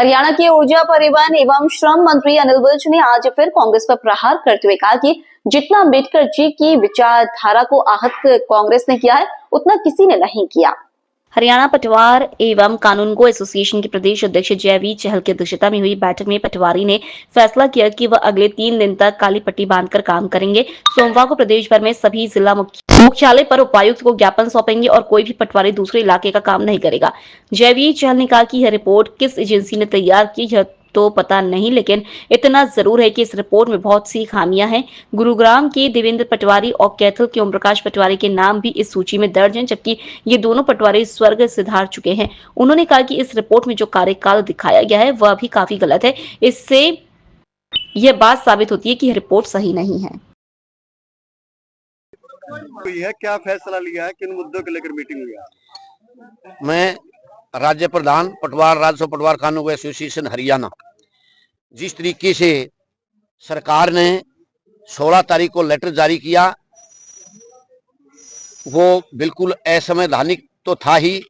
हरियाणा के ऊर्जा परिवहन एवं श्रम मंत्री अनिल विज ने आज फिर कांग्रेस पर प्रहार करते हुए कहा कि जितना अम्बेडकर जी की विचारधारा को आहत कांग्रेस ने किया है, उतना किसी ने नहीं किया। हरियाणा पटवार एवं कानूनगो एसोसिएशन के प्रदेश अध्यक्ष जयवीर चहल की अध्यक्षता में हुई बैठक में पटवारी ने फैसला किया कि वह अगले 3 दिन तक काली पट्टी बांधकर काम करेंगे। सोमवार को प्रदेश भर में सभी जिला मुख्यालय पर उपायुक्त को ज्ञापन सौंपेंगे और कोई भी पटवारी दूसरे इलाके का काम नहीं करेगा। जयवीर चहल ने कहा कि यह रिपोर्ट किस एजेंसी ने तैयार की है तो पता नहीं, लेकिन इतना जरूर है कि इस रिपोर्ट में बहुत सी खामियां हैं। गुरुग्राम के देवेंद्र पटवारी और कैथल के ओम प्रकाश पटवारी के नाम भी इस सूची में दर्ज हैं, जबकि ये दोनों पटवारी स्वर्ग सिधार चुके हैं। उन्होंने कहा कि इस रिपोर्ट में जो कार्यकाल दिखाया गया है वह भी काफी गलत है। इससे यह बात साबित होती है कि यह रिपोर्ट सही नहीं है। यह क्या फैसला लिया है, किन मुद्दों को लेकर मीटिंग हुई है? मैं राज्य प्रधान पटवार राजस्व पटवार कानूनगो एसोसिएशन हरियाणा, जिस तरीके से सरकार ने 16 तारीख को लेटर जारी किया वो बिल्कुल असंवैधानिक तो था ही,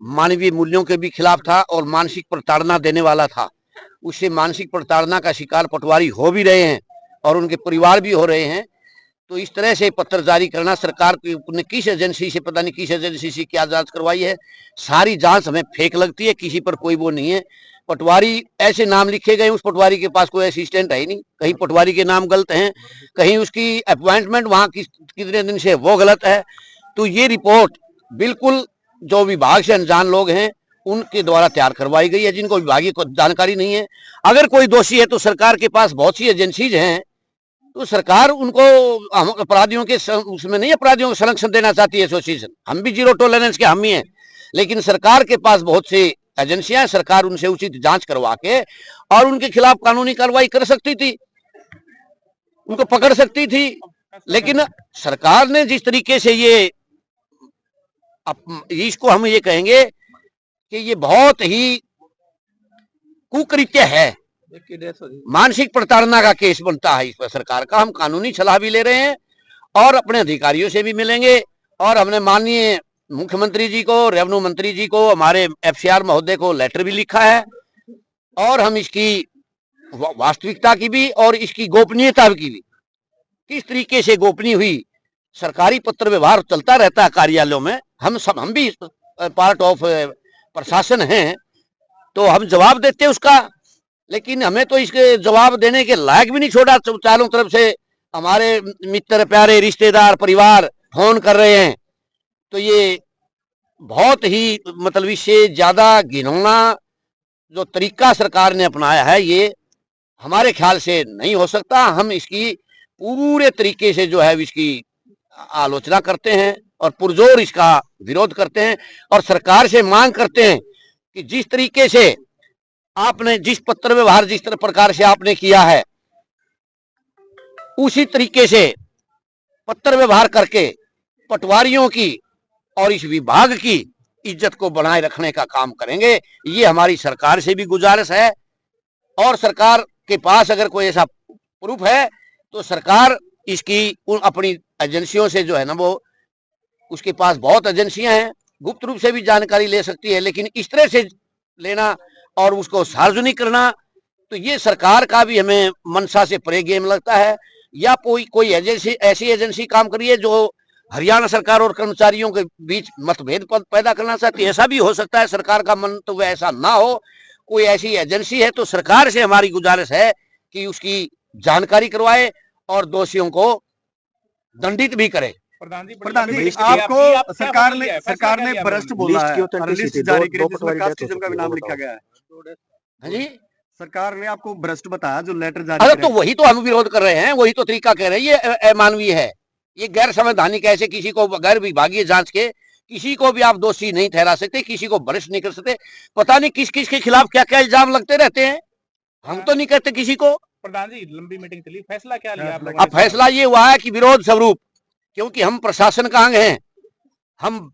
मानवीय मूल्यों के भी खिलाफ था और मानसिक प्रताड़ना देने वाला था। उससे मानसिक प्रताड़ना का शिकार पटवारी हो भी रहे हैं और उनके परिवार भी हो रहे हैं। तो इस तरह से पत्र जारी करना, सरकार ने किस एजेंसी से, पता नहीं किस एजेंसी से क्या जांच करवाई है, सारी जांच हमें फेक लगती है। किसी पर कोई वो नहीं है। पटवारी ऐसे नाम लिखे गए, उस पटवारी के पास कोई असिस्टेंट है ही नहीं। कहीं पटवारी के नाम गलत हैं, कहीं उसकी अपॉइंटमेंट वहां कितने दिन से वो गलत है। तो ये रिपोर्ट बिल्कुल जो विभाग से अनजान लोग हैं उनके द्वारा तैयार करवाई गई है, जिनको विभागीय जानकारी नहीं है। अगर कोई दोषी है तो सरकार के पास बहुत सी एजेंसीज हैं, तो सरकार उनको अपराधियों के उसमें नहीं, अपराधियों को संरक्षण देना चाहती है एसोसिएशन। हम भी जीरो टॉलरेंस के हम ही हैं, लेकिन सरकार के पास बहुत सी एजेंसियां हैं। सरकार उनसे उचित जांच करवा के और उनके खिलाफ कानूनी कार्रवाई कर सकती थी, उनको पकड़ सकती थी। लेकिन सरकार ने जिस तरीके से इसको हम ये कहेंगे कि ये बहुत ही कुकृत्य है, मानसिक प्रताड़ना का केस बनता है इस पर सरकार का। हम कानूनी सलाह भी ले रहे हैं और अपने अधिकारियों से भी मिलेंगे और हमने माननीय मुख्यमंत्री जी को, रेवेन्यू मंत्री जी को, हमारे एफसीआर महोदय को लेटर भी लिखा है और हम इसकी वास्तविकता की भी और इसकी गोपनीयता की भी, किस तरीके से गोपनीय हुई। सरकारी पत्र व्यवहार चलता रहता है कार्यालयों में, हम भी पार्ट ऑफ प्रशासन हैं, तो हम जवाब देते हैं उसका। लेकिन हमें तो इसके जवाब देने के लायक भी नहीं छोड़ा। चारों तरफ से हमारे मित्र, प्यारे, रिश्तेदार, परिवार फोन कर रहे हैं। तो ये बहुत ही मतलब इससे ज्यादा घिनौना जो तरीका सरकार ने अपनाया है, ये हमारे ख्याल से नहीं हो सकता। हम इसकी पूरे तरीके से जो है इसकी आलोचना करते हैं और पुरजोर इसका विरोध करते हैं और सरकार से मांग करते हैं कि जिस तरीके से आपने जिस पत्र व्यवहार जिस तरह प्रकार से आपने किया है, उसी तरीके से पत्र व्यवहार करके पटवारियों की और इस विभाग की इज्जत को बनाए रखने का काम करेंगे। ये हमारी सरकार से भी गुजारिश है और सरकार के पास अगर कोई ऐसा प्रूफ है तो सरकार इसकी अपनी एजेंसियों से जो है ना, वो उसके पास बहुत एजेंसियां हैं, गुप्त रूप से भी जानकारी ले सकती है। लेकिन इस तरह से लेना और उसको सार्वजनिक करना, तो ये सरकार का भी हमें मनसा से परे गेम लगता है। या कोई एजेंसी ऐसी एजेंसी काम करी है जो हरियाणा सरकार और कर्मचारियों के बीच मतभेद पैदा करना चाहती है। ऐसा भी हो सकता है, सरकार का मन तो वह ऐसा ना हो। कोई ऐसी एजेंसी है तो सरकार से हमारी गुजारिश है कि उसकी जानकारी करवाए और दोषियों को दंडित भी करे। प्रधान जी, आपको सरकार ने भ्रष्ट बोला है, लिस्ट जारी की जिसमें कास्टिज्म का भी नाम लिखा गया है। हाँ जी, सरकार ने आपको भ्रष्ट बताया जो लेटर जारी। अरे तो वही तो हम विरोध कर रहे हैं, वही तो तरीका कह रहे हैं। ये अमानवीय है, ये गैर संवैधानिक। ऐसे किसी को गैर विभागीय जांच के किसी को भी आप दोषी नहीं ठहरा सकते, किसी को भ्रष्ट नहीं कर सकते। पता नहीं किस किस के खिलाफ क्या क्या इल्जाम लगते रहते हैं, हम तो नहीं कहते किसी को। प्रधान जी, लंबी मीटिंग चली, फैसला क्या लिया आप लोगों ने? अब फैसला ये हुआ है कि विरोध स्वरूप, क्योंकि हम प्रशासन का अंग हैं, हम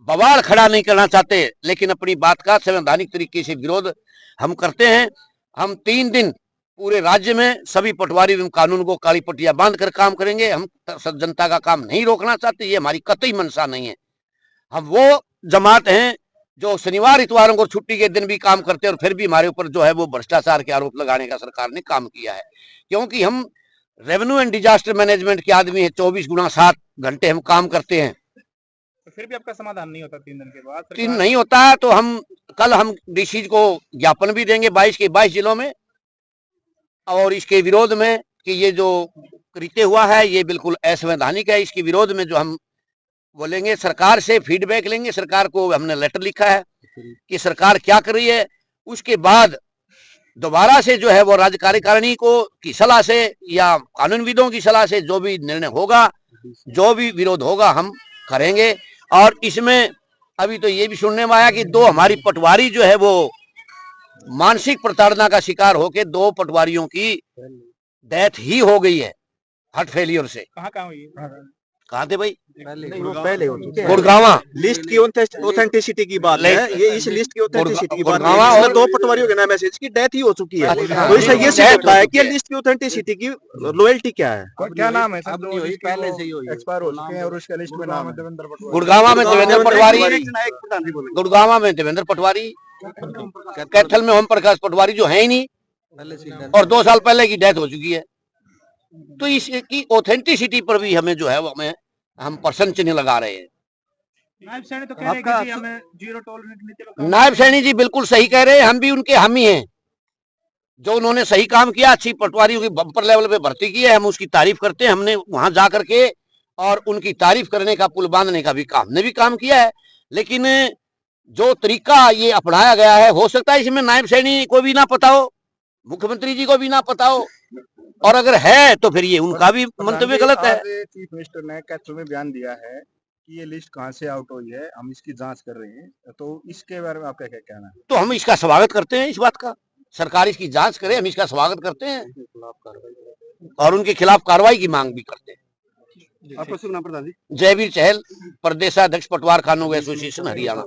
बवाल खड़ा नहीं करना चाहते, लेकिन अपनी बात का संवैधानिक तरीके से विरोध हम करते हैं। हम 3 दिन पूरे राज्य में सभी पटवारी एवं कानून को काली पट्टियां बांध कर काम करेंगे। हम जनता का काम नहीं रोकना चाहते, ये हमारी कतई मंशा नहीं है। हम वो जमात हैं जो शनिवार इतवारों को छुट्टी के दिन भी काम करते हैं और फिर भी हमारे ऊपर जो है वो भ्रष्टाचार के आरोप लगाने का सरकार ने काम किया है। क्योंकि हम रेवेन्यू एंड डिजास्टर मैनेजमेंट के आदमी है, 24x7 घंटे हम काम करते हैं, तो फिर भी आपका समाधान नहीं होता 3 दिन के बाद? तीन नहीं होता है तो कल हम डीसी को ज्ञापन भी देंगे 22 के 22 जिलों में, और इसके विरोध में कि ये जो कृत्य हुआ है ये बिल्कुल असंवैधानिक है। इसके विरोध में जो हम बोलेंगे, सरकार से फीडबैक लेंगे। सरकार को हमने लेटर लिखा है कि सरकार क्या कर रही है। उसके बाद दोबारा से जो है वो राज्य कार्यकारिणी को की सलाह से या कानूनविदों की सलाह से जो भी निर्णय होगा, जो भी विरोध होगा हम करेंगे। और इसमें अभी तो ये भी सुनने में आया कि 2 हमारी पटवारी जो है वो मानसिक प्रताड़ना का शिकार होकर 2 पटवारियों की डेथ ही हो गई है हार्ट फेलियर से। कहाँ हुई? कहाँ थे भाई? पहले हो चुके हैं। गुड़गावा लिस्ट की ऑथेंटिसिटी की बात है, ये इस लिस्ट की ऑथेंटिसिटी की बात गुड़गावा है। और 2 पटवारियों के नाम है, इसकी डेथ ही हो चुकी है। अच्छा। तो इससे ये Death सिद्ध है हो कि लिस्ट की ऑथेंटिसिटी की लॉयल्टी क्या है। क्या नाम है? अब नहीं हुई, पहले से ही हुई, एक्सपायर हो चुके हैं और उसका लिस्ट में नाम है देवेंद्र पटवारी। गुड़गावा में देवेंद्र पटवारी, नायक प्रधान जी बोलेंगे। गुड़गावा में देवेंद्र पटवारी, कैथल में ओम प्रकाश पटवारी जो है ही नहीं, और 2 साल पहले की डेथ हो चुकी है। तो इसकी ऑथेंटिसिटी पर भी हमें जो है वो हम प्रश्न चिन्ह लगा रहे हैं। नायब सैनी तो कह रहे हैं कि हमें जीरो टॉलरेंस नीति पे काम नायब सैनी जी बिल्कुल सही कह रहे हैं, हम भी उनके हामी हैं। जो उन्होंने सही काम किया, अच्छी पटवारियों की बम्पर लेवल पे भर्ती की है, हम उसकी तारीफ करते हैं। हमने वहां जा करके और उनकी तारीफ करने का, पुल बांधने का भी हमने भी काम किया है। लेकिन जो तरीका ये अपनाया गया है, हो सकता है इसमें नायब सैनी को भी ना पता हो, मुख्यमंत्री जी को भी ना पता हो, और अगर है तो फिर ये उनका भी मंतव्य गलत है। चीफ मिनिस्टर ने कैथल में बयान दिया है कि ये लिस्ट कहां से आउट हुई है, हम इसकी जांच कर रहे हैं, तो इसके बारे में आपका क्या कहना है? तो हम इसका स्वागत करते हैं, इस बात का। सरकार इसकी जांच करे, हम इसका स्वागत करते हैं और उनके खिलाफ कार्रवाई की मांग भी करते हैं। आपका शुभ नाम प्रधान जी? जयवीर चहल, प्रदेशाध्यक्ष पटवार खानों एसोसिएशन हरियाणा।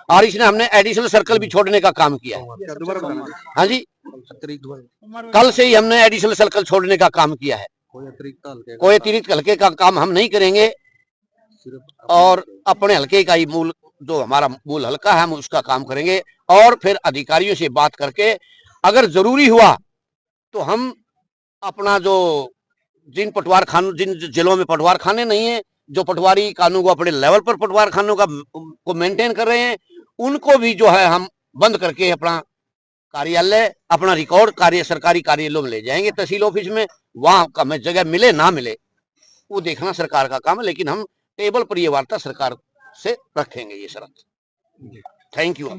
और इसने हमने एडिशनल सर्कल भी छोड़ने का काम किया है। दोबारा बताना। हाँ जी, कल से ही हमने एडिशनल सर्कल छोड़ने का काम किया है। कोई अतिरिक्त हल्के का काम हम नहीं करेंगे और अपने हल्के का ही मूल, जो हमारा मूल हल्का है, हम उसका काम करेंगे। और फिर अधिकारियों से बात करके अगर जरूरी हुआ तो हम अपना जो जिन जिलों में पटवार खाने नहीं है, जो पटवारी कानून को अपने लेवल पर पटवार खानों को मेंटेन कर रहे हैं, उनको भी जो है हम बंद करके अपना कार्यालय, अपना रिकॉर्ड सरकारी कार्यालयों में ले जाएंगे, तहसील ऑफिस में। वहां हमें जगह मिले ना मिले वो देखना सरकार का काम है, लेकिन हम टेबल पर ये वार्ता सरकार से रखेंगे, ये शर्त। Thank you.